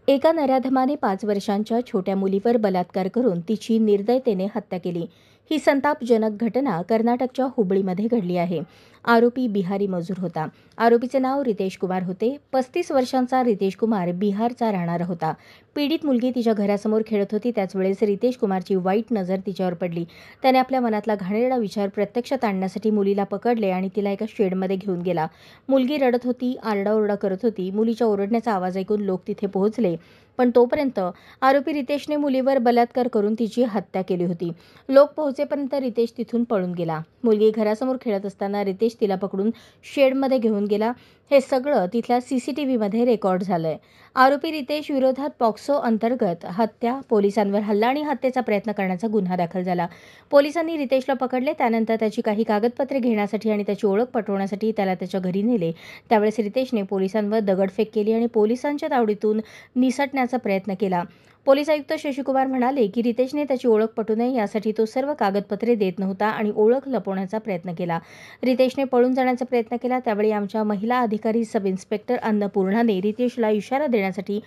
एका नराधमाने 5 वर्षांच्या छोट्या मुलीवर बलात्कार करून तिची निर्दयतेने हत्या केली. ही संतापजनक घटना कर्नाटकच्या हुबळीमध्ये घडली आहे. आरोपी बिहारी मजूर होता. आरोपीचे नाव रितेश कुमार होते. 35 वर्षांचा रितेश कुमार बिहारचा राहणारा होता. पीडित मुलगी तिच्या घरासमोर खेळत होती. त्याच वेळेस रितेश कुमारची वाईट नजर तिच्यावर पडली. त्याने आपल्या मनातला घाणेरडा विचार प्रत्यक्षात आणण्यासाठी मुलीला पकडले आणि तिला एका शेडमध्ये घेऊन गेला. मुलगी रडत होती, आरडाओरडा करत होती. मुलीच्या ओरडण्याचा आवाज ऐकून लोक तिथे पोहोचले. पण तोपर्यंत आरोपी रितेशने मुलीवर बलात्कार करून तिची हत्या केली होती. लोक पोहोचेपर्यंत रितेश तिथून पळून गेला. मुलगी घरासमोर खेळत असताना रितेश तिला पकडून शेडमध्ये घेऊन गेला. हे सगळं तिथल्या CCTVमध्ये रेकॉर्ड झालंय. आरोपी रितेश विरोधात पॉक्सो अंतर्गत हत्या, पोलिसांवर हल्ला आणि हत्येचा प्रयत्न करण्याचा गुन्हा दाखल झाला. पोलिसांनी रितेशला पकडले. त्यानंतर त्याची काही कागदपत्रे घेण्यासाठी आणि त्याची ओळख पटवण्यासाठी त्याला त्याच्या घरी नेले. त्यावेळेस रितेशने पोलिसांवर दगडफेक केली आणि पोलिसांच्या तावडीतून निसटण्याचा प्रयत्न केला. पोलीस आयुक्त शशिकुमार म्हणाले की रितेशने त्याची ओळख पटू नये यासाठी तो सर्व कागदपत्रे देत नव्हता आणि ओळख लपवण्याचा प्रयत्न केला. रितेशने पळून जाण्याचा प्रयत्न केला. त्यावेळी आमच्या महिला अधिकारी सब इन्स्पेक्टर अन्नपूर्णाने रितेशला इशारा देण्यासाठी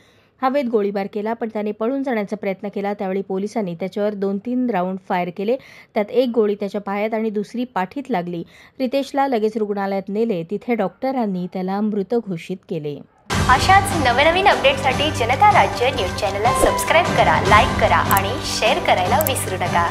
हवेत गोळीबार केला, पण त्याने पळून जाण्याचा प्रयत्न केला. त्यावेळी पोलिसांनी त्याच्यावर 2-3 राऊंड फायर केले. त्यात एक गोळी त्याच्या पायात आणि दुसरी पाठीत लागली. रितेशला लगेच रुग्णालयात नेले. तिथे डॉक्टरांनी त्याला मृत घोषित केले. अशाच नवनवीन अपडेट्ससाठी जनता राज्य न्यूज चॅनलला सबस्क्राईब करा, लाईक करा आणि शेअर करायला विसरू नका.